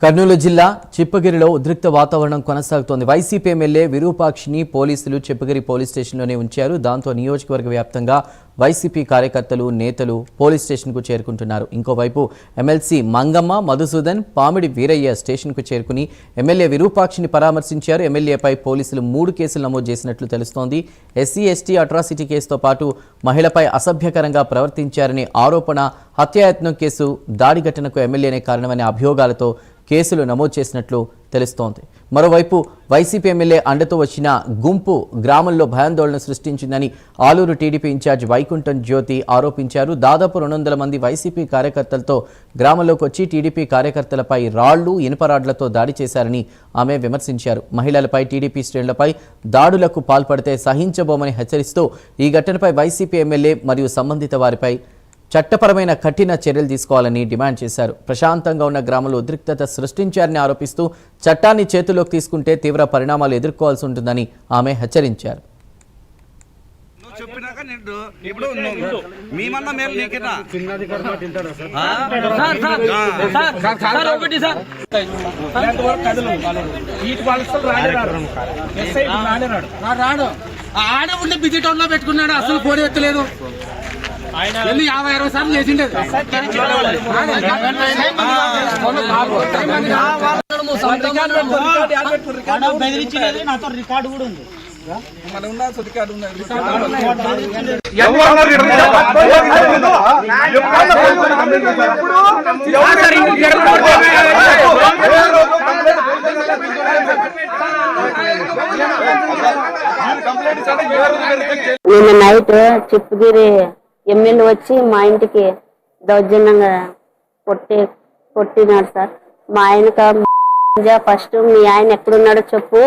కర్నూలు జిల్లా చిప్పగిరిలో ఉద్రిక్త వాతావరణం కొనసాగుతోంది. వైసీపీ ఎమ్మెల్యే విరూపాక్షిని పోలీసులు చిప్పగిరి పోలీస్ స్టేషన్లోనే ఉంచారు. దాంతో నియోజకవర్గ వ్యాప్తంగా వైసీపీ కార్యకర్తలు, నేతలు పోలీస్ స్టేషన్కు చేరుకుంటున్నారు. ఇంకోవైపు ఎమ్మెల్సీ మంగమ్మ, మధుసూదన్, పామిడి వీరయ్య స్టేషన్కు చేరుకుని ఎమ్మెల్యే విరూపాక్షిని పరామర్శించారు. ఎమ్మెల్యేపై పోలీసులు 3 కేసులు నమోదు చేసినట్లు తెలుస్తోంది. ఎస్సీ, ఎస్టీ అట్రాసిటీ కేసుతో పాటు మహిళపై అసభ్యకరంగా ప్రవర్తించారనే ఆరోపణ, హత్యాయత్నం కేసు, దాడి ఘటనకు ఎమ్మెల్యేనే కారణమనే అభియోగాలతో కేసులు నమోదు చేసినట్లు తెలుస్తోంది. మరోవైపు వైసీపీ ఎమ్మెల్యే అండతో వచ్చిన గుంపు గ్రామంలో భయాందోళన సృష్టించిందని ఆలూరు టీడీపీ ఇన్ఛార్జ్ వైకుంఠం జ్యోతి ఆరోపించారు. దాదాపు 200 మంది వైసీపీ కార్యకర్తలతో గ్రామంలోకి వచ్చి టీడీపీ కార్యకర్తలపై రాళ్లు, ఇనుపరాడ్లతో దాడి చేశారని ఆమె విమర్శించారు. మహిళలపై, టీడీపీ శ్రేణులపై దాడులకు పాల్పడితే సహించబోమని హెచ్చరిస్తూ ఈ ఘటనపై వైసీపీ ఎమ్మెల్యే మరియు సంబంధిత వారిపై చట్టపరమైన కఠిన చర్యలు తీసుకోవాలని డిమాండ్ చేశారు. ప్రశాంతంగా ఉన్న గ్రామంలో ఉద్రిక్తత సృష్టించారని ఆరోపిస్తూ చట్టాన్ని చేతుల్లోకి తీసుకుంటే తీవ్ర పరిణామాలు ఎదుర్కోవాల్సి ఉంటుందని ఆమె హెచ్చరించారు. ఆడ ఉండే బిజీ టౌన్ లో పెట్టుకున్నాడు, అసలు ఫోన్ ఎత్తలేదు. 50-60 సార్లు చేసిండే. నాతో రికార్డు కూడా ఉంది. నిన్న నైట్ చిప్పగిరి ఎమ్మెల్యే వచ్చి మా ఇంటికి దౌర్జన్యంగా కొట్టినాడు సార్. మా ఆయనకు ఫస్ట్ మీ ఆయన ఎక్కడున్నాడో చెప్పు,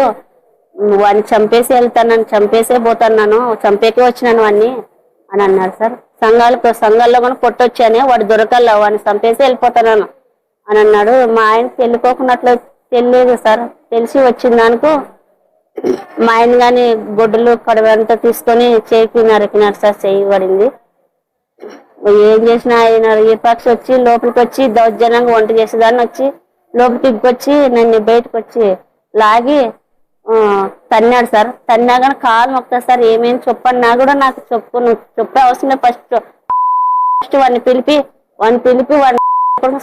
వాడిని చంపేసి వెళ్తానని, చంపేసే పోతాను, చంపేకే వచ్చినాను వాడిని అని అన్నాడు సార్. సంఘాల్లో కూడా కొట్టొచ్చానే, వాడు దొరకల్లా, వాడిని చంపేసి వెళ్ళిపోతాను అని అన్నాడు. మా ఆయన తెలియకోకున్నట్లు తెలియదు సార్. తెలిసి వచ్చిన దానికి మా ఆయన కానీ గొడ్డలు కడవంతా తీసుకొని చేయికి నరికినారు సార్. చేయబడింది. ఏం చేసినా ఆయన విపక్ష వచ్చి లోపలికి వచ్చి దౌర్జన్యంగా వంట చేసేదాన్ని వచ్చి లోపలికి వచ్చి నన్ను బయటకు వచ్చి లాగి తన్నాడు సార్. తన్నా కానీ కాలు మొక్తా సార్. ఏమేమి చెప్పన్నా కూడా నాకు చెప్పే అవసరం లేదు. ఫస్ట్ వాడిని పిలిపి వాడిని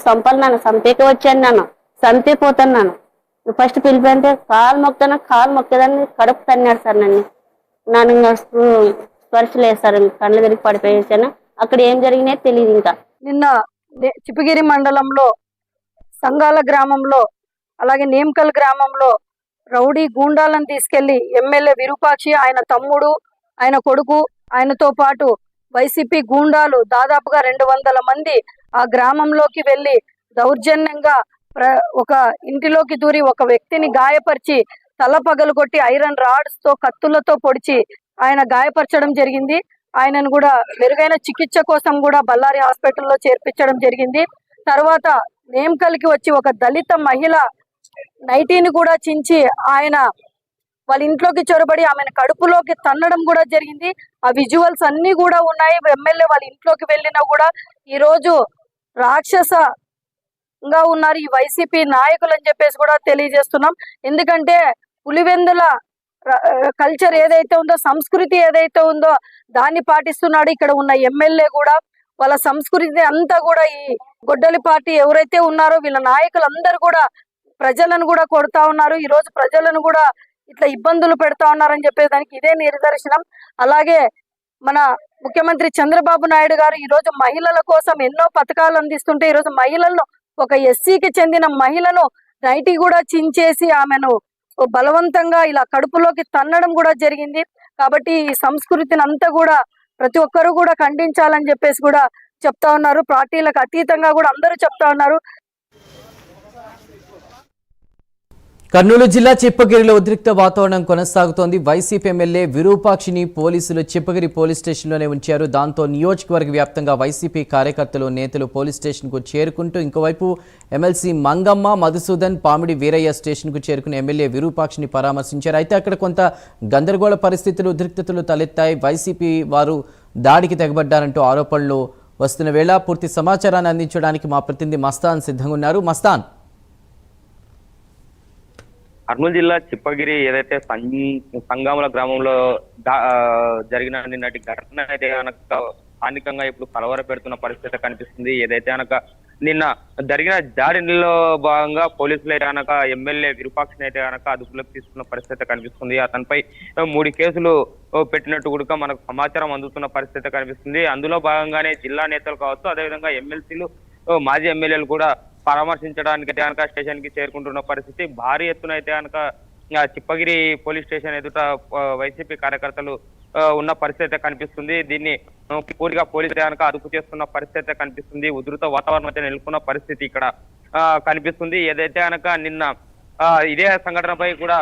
చంపాలి, నన్ను చంపేకే వచ్చాను, నన్ను చంపేపోతాను. ఫస్ట్ పిలిపి అంటే కాలు మొక్కేదాన్ని కడుపు తన్నాడు సార్. నన్ను స్పర్శ లేదు సార్. కళ్ళ తిరిగి పడిపోయేసాను. అక్కడ ఏం జరిగినాయో తెలియదు. ఇంకా నిన్న చిప్పగిరి మండలంలో సంగాల గ్రామంలో, అలాగే నేమ్కల్ గ్రామంలో రౌడీ గూండాలను తీసుకెళ్లి ఎమ్మెల్యే విరూపాక్షి, ఆయన తమ్ముడు, ఆయన కొడుకు, ఆయనతో పాటు వైసీపీ గూండాలు దాదాపుగా 200 మంది ఆ గ్రామంలోకి వెళ్లి దౌర్జన్యంగా ఒక ఇంటిలోకి దూరి ఒక వ్యక్తిని గాయపరిచి తల పగలగొట్టి ఐరన్ రాడ్స్ తో, కత్తులతో పొడిచి ఆయన గాయపరచడం జరిగింది. ఆయనను కూడా మెరుగైన చికిత్స కోసం కూడా బళ్ళారి హాస్పిటల్లో చేర్పించడం జరిగింది. తర్వాత నేమ్కల్కి వచ్చి ఒక దళిత మహిళ నైటీని కూడా చించి ఆయన వాళ్ళ ఇంట్లోకి చొరబడి ఆమెను కడుపులోకి తన్నడం కూడా జరిగింది. ఆ విజువల్స్ అన్ని కూడా ఉన్నాయి. ఎమ్మెల్యే వాళ్ళ ఇంట్లోకి వెళ్ళినా కూడా ఈరోజు రాక్షసంగా ఉన్నారు ఈ వైసీపీ నాయకులు అని చెప్పేసి కూడా తెలియజేస్తున్నాం. ఎందుకంటే పులివెందుల కల్చర్ ఏదైతే ఉందో, సంస్కృతి ఏదైతే ఉందో దాన్ని పాటిస్తున్నాడు. ఇక్కడ ఉన్న ఎమ్మెల్యే కూడా వాళ్ళ సంస్కృతి అంతా కూడా ఈ గొడ్డలి పార్టీ ఎవరైతే ఉన్నారో వీళ్ళ నాయకులందరూ కూడా ప్రజలను కూడా కొడతా ఉన్నారు. ఈ రోజు ప్రజలను కూడా ఇట్లా ఇబ్బందులు పెడతా ఉన్నారని చెప్పేదానికి ఇదే నిదర్శనం. అలాగే మన ముఖ్యమంత్రి చంద్రబాబు నాయుడు గారు ఈ రోజు మహిళల కోసం ఎన్నో పథకాలు అందిస్తుంటే, ఈ రోజు మహిళలను, ఒక ఎస్సీకి చెందిన మహిళను నైటీ కూడా చించేసి ఆమెను బలవంతంగా ఇలా కడుపులోకి తన్నడం కూడా జరిగింది. కాబట్టి ఈ సంస్కృతిని అంతా కూడా ప్రతి ఒక్కరు కూడా ఖండించాలని చెప్పేసి కూడా చెప్తా ఉన్నారు. పార్టీలకు అతీతంగా కూడా అందరూ చెప్తా ఉన్నారు. కర్నూలు జిల్లా చిప్పగిరిలో ఉద్రిక్త వాతావరణం కొనసాగుతోంది. వైసీపీ ఎమ్మెల్యే విరూపాక్షిని పోలీసులు చిప్పగిరి పోలీస్ స్టేషన్లోనే ఉంచారు. దాంతో నియోజకవర్గ వ్యాప్తంగా వైసీపీ కార్యకర్తలు, నేతలు పోలీస్ స్టేషన్కు చేరుకుంటూ ఇంకోవైపు ఎమ్మెల్సీ మంగమ్మ, మధుసూదన్, పామిడి వీరయ్య స్టేషన్కు చేరుకుని ఎమ్మెల్యే విరూపాక్షిని పరామర్శించారు. అయితే అక్కడ కొంత గందరగోళ పరిస్థితులు, ఉద్రిక్తతలు తలెత్తాయి. వైసీపీ వారు దాడికి తెగబడ్డారంటూ ఆరోపణలు వస్తున్న వేళ పూర్తి సమాచారాన్ని అందించడానికి మా ప్రతినిధి మస్తాన్ సిద్ధంగా ఉన్నారు. మస్తాన్, కర్నూలు జిల్లా చిప్పగిరి ఏదైతే సంగాముల గ్రామంలో జరిగిన నిన్నటి ఘటన అయితే కనుక స్థానికంగా ఇప్పుడు కలవర పెడుతున్న పరిస్థితి కనిపిస్తుంది. ఏదైతే కనుక నిన్న జరిగిన దాడిలో భాగంగా పోలీసులు అయితే కనుక ఎమ్మెల్యే విరూపాక్షిని అయితే కనుక అదుపులోకి తీసుకున్న పరిస్థితి కనిపిస్తుంది. అతనిపై 3 కేసులు పెట్టినట్టు కూడా మనకు సమాచారం అందుతున్న పరిస్థితి కనిపిస్తుంది. అందులో భాగంగానే జిల్లా నేతలు కావచ్చు, అదేవిధంగా ఎమ్మెల్సీలు, మాజీ ఎమ్మెల్యేలు కూడా పరామర్శించడానికి కనుక స్టేషన్ కి చేరుకుంటున్న పరిస్థితి. భారీ ఎత్తున అయితే కనుక చిప్పగిరి పోలీస్ స్టేషన్ ఎదుట వైసీపీ కార్యకర్తలు ఉన్న పరిస్థితి కనిపిస్తుంది. దీన్ని పూర్తిగా పోలీసులు కనుక అదుపు చేస్తున్న పరిస్థితి కనిపిస్తుంది. ఉధృత వాతావరణం అయితే నెలకొన్న పరిస్థితి ఇక్కడ కనిపిస్తుంది. ఏదైతే కనుక నిన్న ఇదే సంఘటనపై కూడా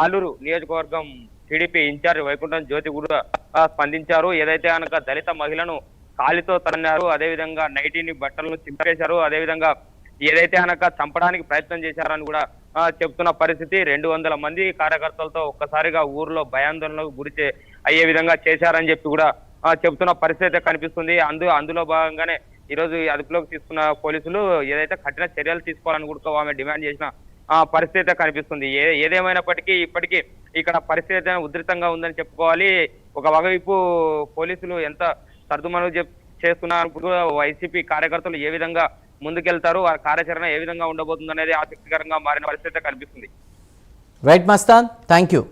ఆలూరు నియోజకవర్గం టీడీపీ ఇన్ఛార్జ్ వైకుంఠం జ్యోతి కూడా స్పందించారు. ఏదైతే కనుక దళిత మహిళను కాలితో తన్నారు, అదేవిధంగా నైటీని బట్టలను చింపేశారు, అదేవిధంగా ఏదైతే కనుక చంపడానికి ప్రయత్నం చేశారని కూడా చెప్తున్న పరిస్థితి. 200 మంది కార్యకర్తలతో ఒక్కసారిగా ఊర్లో భయాందోళనకు గురి అయ్యే విధంగా చేశారని చెప్పి కూడా చెప్తున్న పరిస్థితి కనిపిస్తుంది. అందులో భాగంగానే ఈరోజు అదుపులోకి తీసుకున్న పోలీసులు ఏదైతే కఠిన చర్యలు తీసుకోవాలని కూడా ఆమె డిమాండ్ చేసిన పరిస్థితి కనిపిస్తుంది. ఏదేమైనప్పటికీ ఇప్పటికీ ఇక్కడ పరిస్థితి ఉధృతంగా ఉందని చెప్పుకోవాలి. ఒక వైపు పోలీసులు ఎంత సర్దుమణుగు చేస్తున్నారు, వైసీపీ కార్యకర్తలు ఏ విధంగా ముందుకెళ్తారు, ఆ కార్యాచరణ ఏ విధంగా ఉండబోతుంది అనేది ఆసక్తికరంగా మారిన పరిస్థితి కనిపిస్తుంది. Right Mastan, thank you.